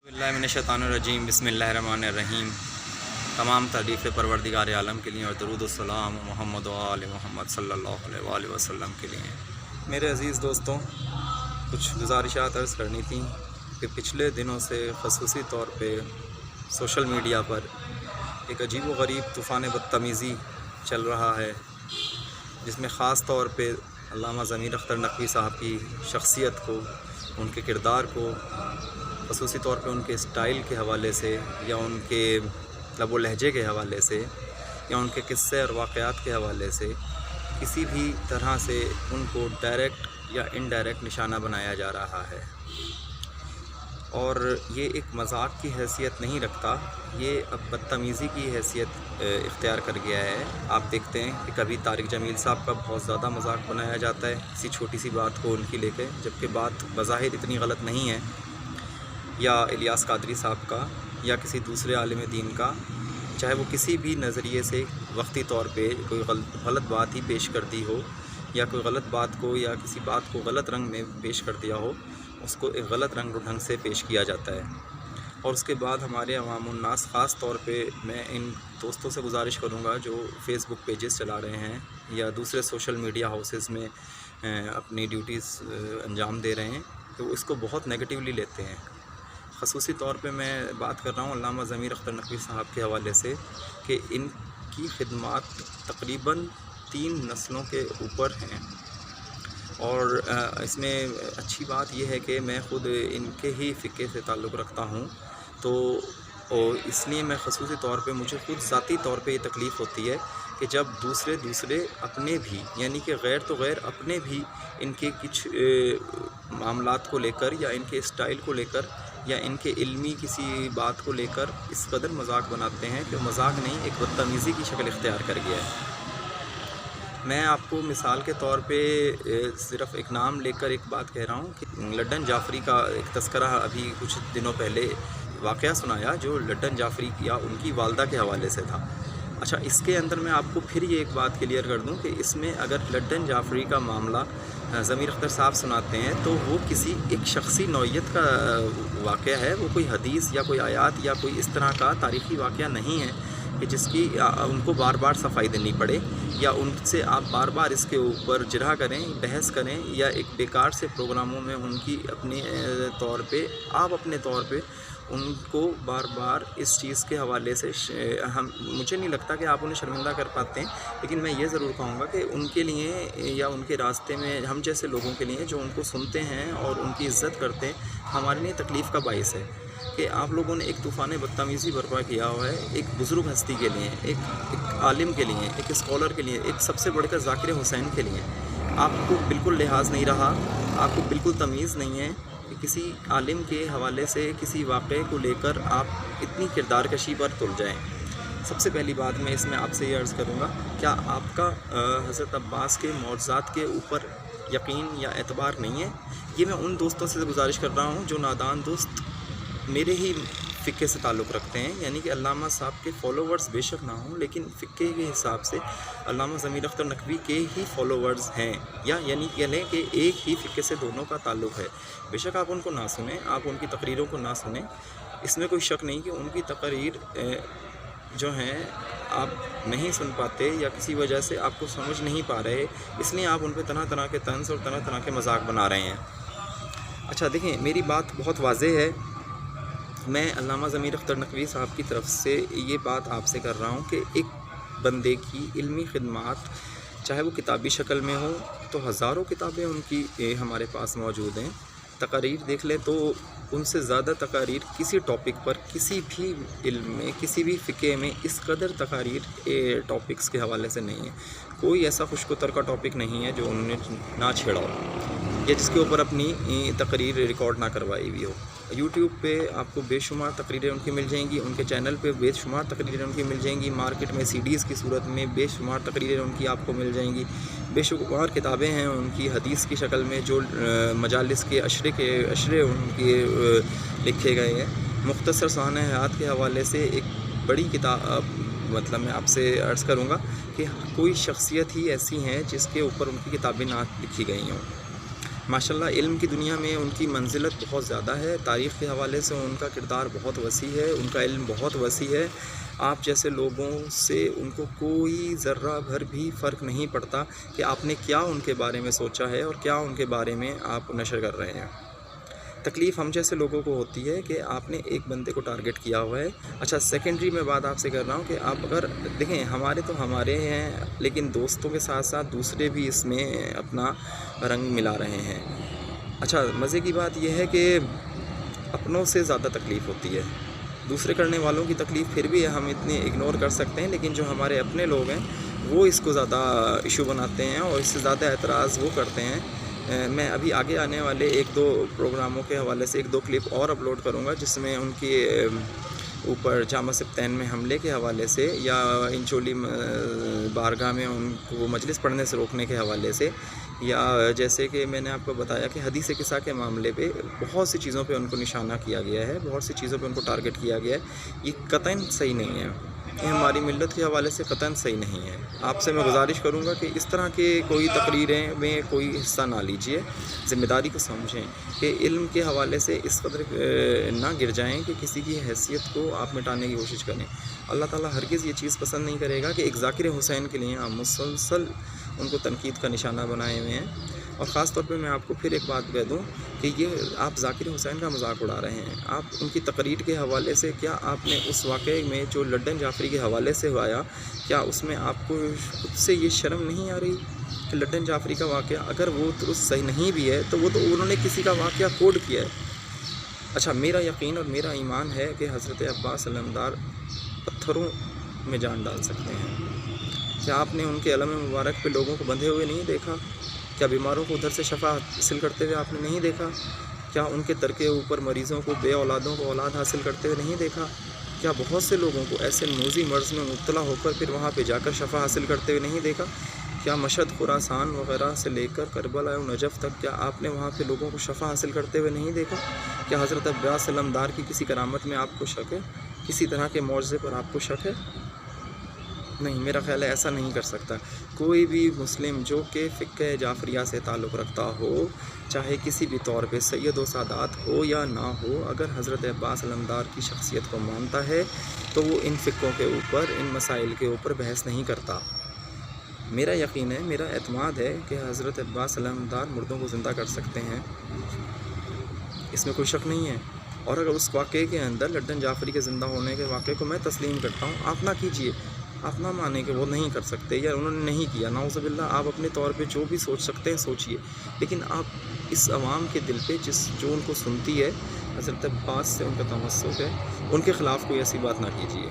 बिस्मिल्लाहिर्रहमानिर्रहीम बिस्मिल्लाहिर्रहमानिर्रहीम। तमाम तारीफ़ परवरदिगार आलम के लिए और दरूद व सलाम मोहम्मद व आले मोहम्मद सल्लल्लाहु अलैहि वसल्लम के लिए। मेरे अज़ीज़ दोस्तों, कुछ गुजारिशात अर्ज़ करनी थी कि पिछले दिनों से ख़ुसूसी तौर पे सोशल मीडिया पर एक अजीब व गरीब तूफ़ान बदतमीज़ी चल रहा है, जिसमें ख़ास तौर पे अल्लामा ज़मीर अख्तर नक़वी साहब की शख्सियत को, उनके किरदार को, ख़ुसूसी तौर पे उनके स्टाइल के हवाले से या उनके लब व लहजे के हवाले से या उनके किस्से और वाक़यात के हवाले से किसी भी तरह से उनको डायरेक्ट या इनडायरेक्ट निशाना बनाया जा रहा है। और ये एक मजाक की हैसियत नहीं रखता, ये अब बदतमीज़ी की हैसियत इख्तियार कर गया है। आप देखते हैं कि कभी तारिक जमील साहब का बहुत ज़्यादा मजाक बनाया जाता है किसी छोटी सी बात को उनकी लेकर, जबकि बात बज़ाहिर इतनी गलत नहीं है, या इलियास कादरी साहब का या किसी दूसरे आलिम दीन का, चाहे वो किसी भी नज़रिए से वक्ती तौर पे कोई गलत बात ही पेश कर दी हो या कोई गलत बात को या किसी बात को गलत रंग में पेश कर दिया हो, उसको एक गलत रंग ढंग से पेश किया जाता है। और उसके बाद हमारे अवामुन्नास, ख़ास तौर पे मैं इन दोस्तों से गुजारिश करूँगा जो फ़ेसबुक पेजेस चला रहे हैं या दूसरे सोशल मीडिया हाउसेस में अपनी ड्यूटीज़ अंजाम दे रहे हैं, तो इसको बहुत नेगेटिवली लेते हैं। ख़ुसूसी तौर पे मैं बात कर रहा हूँ अल्लामा ज़मीर अख्तर नक़वी साहब के हवाले से कि इनकी खिदमात तकरीबन 3 नस्लों के ऊपर हैं। और इसमें अच्छी बात यह है कि मैं ख़ुद इनके ही फ़िक़े से ताल्लुक़ रखता हूँ, तो इसलिए मैं ख़ुसूसी तौर पे मुझे ख़ुद ज़ाती तौर पे ये तकलीफ़ होती है कि जब दूसरे अपने भी, यानी कि गैर तो गैर अपने भी इनके कुछ मामलात को लेकर या इनके स्टाइल को लेकर या इनके इल्मी किसी बात को लेकर इस कदर मजाक बनाते हैं कि मजाक नहीं, एक बदतमीज़ी की शक्ल इख्तियार कर गया है। मैं आपको मिसाल के तौर पे सिर्फ़ एक नाम लेकर एक बात कह रहा हूँ कि लड्डन जाफ़री का एक तस्करा अभी कुछ दिनों पहले वाक़या सुनाया जो लड्डन जाफ़री या उनकी वालदा के हवाले से था। अच्छा, इसके अंदर मैं आपको फिर ये एक बात क्लियर कर दूं कि इसमें अगर लड्डन जाफ़री का मामला ज़मीर अख्तर साहब सुनाते हैं तो वो किसी एक शख्सी नौइयत का वाक़या है, वो कोई हदीस या कोई आयात या कोई इस तरह का तारीख़ी वाक़या नहीं है कि जिसकी उनको बार बार सफाई देनी पड़े या उनसे आप बार बार इसके ऊपर जिरह करें, बहस करें या एक बेकार से प्रोग्रामों में उनकी अपने तौर पे आप अपने तौर पे उनको बार बार इस चीज़ के हवाले से मुझे नहीं लगता कि आप उन्हें शर्मिंदा कर पाते हैं, लेकिन मैं ये ज़रूर कहूँगा कि उनके लिए या उनके रास्ते में हम जैसे लोगों के लिए जो उनको सुनते हैं और उनकी इज़्ज़त करते हैं, हमारे लिए तकलीफ़ का बाइस है कि आप लोगों ने एक तूफ़ान बदतमीज़ी बर्पा किया हुआ है एक बुज़ुर्ग हस्ती के लिए, एक आलिम के लिए, एक स्कॉलर के लिए, एक सबसे बढ़कर ज़ाकिर हुसैन के लिए। आपको बिल्कुल लिहाज नहीं रहा, आपको बिल्कुल तमीज़ नहीं है कि किसी आलिम के हवाले से किसी वाक़े को लेकर आप इतनी किरदार कशी पर तुल जाएँ। सबसे पहली बात मैं इसमें आपसे ये अर्ज़ करूँगा, क्या आपका हज़रत अब्बास के मौज़ात के ऊपर यकीन या एतबार नहीं है? ये मैं उन दोस्तों से गुजारिश कर रहा हूँ जो नादान दोस्त मेरे ही फ़िक़े से ताल्लुक़ रखते हैं, यानी कि अल्लामा साहब के फ़ॉलोवर्स बेशक ना हों, लेकिन फ़िक़े के हिसाब से अल्लामा ज़मीर अख्तर नक़वी के ही फ़ॉलोवर्स हैं, या यानी कह लें कि एक ही फ़िक़े से दोनों का ताल्लुक़ है। बेशक आप उनको ना सुनें, आप उनकी तकरीरों को ना सुनें, इसमें कोई शक नहीं कि उनकी तकरीर जो हैं आप नहीं सुन पाते या किसी वजह से आपको समझ नहीं पा रहे, इसलिए आप उन पर तरह तरह के तंज़ और तरह तरह के मजाक बना रहे हैं। अच्छा देखें, मेरी बात बहुत वाज़ेह है, मैं अल्लामा ज़मीर अख्तर नक़वी साहब की तरफ से ये बात आपसे कर रहा हूँ कि एक बंदे की इल्मी खिदमात चाहे वो किताबी शक्ल में हो तो हज़ारों किताबें उनकी हमारे पास मौजूद हैं। तकारीर देख लें तो उनसे ज़्यादा तकारीर किसी टॉपिक पर, किसी भी इल्म में, किसी भी फ़िक़े में इस कदर तकारीर टॉपिक्स के हवाले से नहीं है। कोई ऐसा खुशकुतर का टॉपिक नहीं है जो उन्होंने ना छेड़ा हो या जिसके ऊपर अपनी तकरीर रिकॉर्ड ना करवाई हुई हो। यूट्यूब पे आपको बेशुमार तकरीरें उनकी मिल जाएंगी, उनके चैनल पे बेशुमार तकरीरें उनकी मिल जाएंगी, मार्केट में सीडीज़ की सूरत में बेशुमार तकरीरें उनकी आपको मिल जाएंगी, बेशुमार किताबें हैं उनकी हदीस की शक्ल में जो मजालिस के अशरे उनके लिखे गए हैं। मुख्तसर साहन हयात के हवाले से एक बड़ी किताब, मतलब मैं आपसे अर्ज़ करूँगा कि कोई शख्सियत ही ऐसी हैं जिसके ऊपर उनकी किताबें ना लिखी गई हों। ماشاءاللہ علم کی دنیا میں ان کی منزلت بہت زیادہ ہے، تاریخ کے حوالے سے ان کا کردار بہت وسیع ہے، ان کا علم بہت وسیع ہے۔ آپ جیسے لوگوں سے ان کو کوئی ذرہ بھر بھی فرق نہیں پڑتا کہ آپ نے کیا ان کے بارے میں سوچا ہے اور کیا ان کے بارے میں آپ نشر کر رہے ہیں۔ تکلیف ہم جیسے لوگوں کو ہوتی ہے کہ آپ نے ایک بندے کو ٹارگٹ کیا ہوا ہے۔ اچھا سیکنڈری میں بات آپ سے کر رہا ہوں کہ آپ اگر دیکھیں ہمارے تو ہمارے ہیں، لیکن دوستوں کے ساتھ ساتھ دوسرے بھی اس میں اپنا رنگ ملا رہے ہیں۔ اچھا مزے کی بات یہ ہے کہ اپنوں سے زیادہ تکلیف ہوتی ہے، دوسرے کرنے والوں کی تکلیف پھر بھی ہم اتنے اگنور کر سکتے ہیں، لیکن جو ہمارے اپنے لوگ ہیں وہ اس کو زیادہ ایشو بناتے ہیں اور اس سے زیادہ اعتراض وہ کرتے ہیں۔ میں ابھی آگے آنے والے ایک دو پروگراموں کے حوالے سے ایک دو کلپ اور اپلوڈ کروں گا، جس میں ان کی اوپر جامع سبتین میں حملے کے حوالے سے یا انچولی بارگاہ میں ان کو مجلس پڑھنے سے روکنے کے حوالے سے، یا جیسے کہ میں نے آپ کو بتایا کہ حدیث قصہ کے معاملے پہ بہت سی چیزوں پہ ان کو نشانہ کیا گیا ہے، بہت سی چیزوں پہ ان کو ٹارگٹ کیا گیا ہے۔ یہ قطعاً صحیح نہیں ہے، یہ ہماری ملت کے حوالے سے قطعاً صحیح نہیں ہے۔ آپ سے میں گزارش کروں گا کہ اس طرح کے کوئی تقریریں میں کوئی حصہ نہ لیجیے، ذمہ داری کو سمجھیں کہ علم کے حوالے سے اس قدر نہ گر جائیں کہ کسی کی حیثیت کو آپ مٹانے کی کوشش کریں۔ اللہ تعالیٰ ہرگز یہ چیز پسند نہیں کرے گا کہ ایک ذاکر حسین کے لیے آپ مسلسل ان کو تنقید کا نشانہ بنائے ہوئے ہیں۔ اور خاص طور پہ میں آپ کو پھر ایک بات کہہ دوں کہ یہ آپ ذاکر حسین کا مذاق اڑا رہے ہیں۔ آپ ان کی تقریر کے حوالے سے کیا آپ نے اس واقعے میں جو لڈن جعفری کے حوالے سے ہوا، کیا اس میں آپ کو خود سے یہ شرم نہیں آ رہی کہ لڈن جعفری کا واقعہ اگر وہ درست صحیح نہیں بھی ہے تو وہ تو انہوں نے کسی کا واقعہ کوڈ کیا ہے۔ اچھا میرا یقین اور میرا ایمان ہے کہ حضرت عباس علمدار پتھروں میں جان ڈال سکتے ہیں۔ کیا آپ نے ان کے علم مبارک پہ لوگوں کو بندھے ہوئے نہیں دیکھا؟ کیا بیماروں کو ادھر سے شفا حاصل کرتے ہوئے آپ نے نہیں دیکھا؟ کیا ان کے در کے اوپر مریضوں کو، بے اولادوں کو اولاد حاصل کرتے ہوئے نہیں دیکھا؟ کیا بہت سے لوگوں کو ایسے موذی مرض میں مبتلا ہو کر پھر وہاں پہ جا کر شفا حاصل کرتے ہوئے نہیں دیکھا؟ کیا مشہد، خراسان وغیرہ سے لے کر کربلا و نجف تک کیا آپ نے وہاں پہ لوگوں کو شفا حاصل کرتے ہوئے نہیں دیکھا؟ کیا حضرت عباس علمدار کی کسی کرامت میں آپ کو شک ہے؟ کسی طرح کے معجزے پر آپ کو شک ہے؟ نہیں، میرا خیال ہے ایسا نہیں کر سکتا کوئی بھی مسلم جو کہ فقہ جعفریہ سے تعلق رکھتا ہو، چاہے کسی بھی طور پہ سید و سادات ہو یا نہ ہو، اگر حضرت عباس علمدار کی شخصیت کو مانتا ہے تو وہ ان فقوں کے اوپر، ان مسائل کے اوپر بحث نہیں کرتا۔ میرا یقین ہے، میرا اعتماد ہے کہ حضرت عباس علمدار مردوں کو زندہ کر سکتے ہیں، اس میں کوئی شک نہیں ہے۔ اور اگر اس واقعے کے اندر لڈن جعفری کے زندہ ہونے کے واقعے کو میں تسلیم کرتا ہوں، آپ نہ کیجئے، آپ نہ مانیں کہ وہ نہیں کر سکتے یا انہوں نے نہیں کیا، نعوذ باللہ، آپ اپنے طور پہ جو بھی سوچ سکتے ہیں سوچئے، لیکن آپ اس عوام کے دل پہ جو ان کو سنتی ہے، حضرت عباس سے ان کا تمسک ہے، ان کے خلاف کوئی ایسی بات نہ کیجیے۔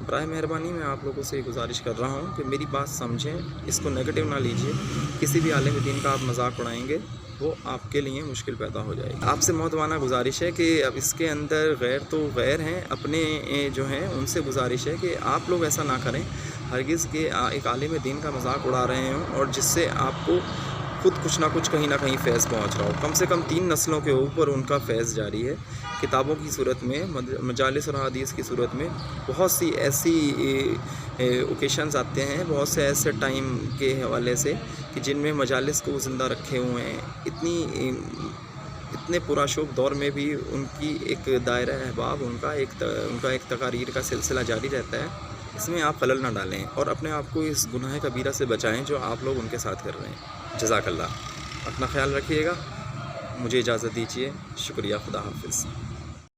برائے مہربانی میں آپ لوگوں سے گزارش کر رہا ہوں کہ میری بات سمجھیں، اس کو نیگیٹو نہ لیجیے۔ کسی بھی عالم دین کا آپ مذاق اڑائیں گے وہ آپ کے لیے مشکل پیدا ہو جائے گی۔ آپ سے محترمانہ گزارش ہے کہ اب اس کے اندر غیر تو غیر ہیں، اپنے جو ہیں ان سے گزارش ہے کہ آپ لوگ ایسا نہ کریں ہرگز کہ ایک عالم دین کا مذاق اڑا رہے ہوں اور جس سے آپ کو خود کچھ نہ کہیں فیض پہنچ رہا ہو۔ کم سے کم 3 نسلوں کے اوپر ان کا فیض جاری ہے، کتابوں کی صورت میں، مجالس اور حدیث کی صورت میں۔ بہت سی ایسی اوکیشنز آتے ہیں، بہت سے ایسے ٹائم کے حوالے سے کہ جن میں مجالس کو زندہ رکھے ہوئے ہیں۔ اتنے پراشوب دور میں بھی ان کی ایک دائرہ احباب، ان کا ایک تقاریر کا سلسلہ جاری رہتا ہے۔ اس میں آپ خلل نہ ڈالیں اور اپنے آپ کو اس گناہ کبیرہ سے بچائیں جو آپ لوگ ان کے ساتھ کر رہے ہیں۔ جزاک اللہ، اپنا خیال رکھیے گا، مجھے اجازت دیجیے، شکریہ، خدا حافظ۔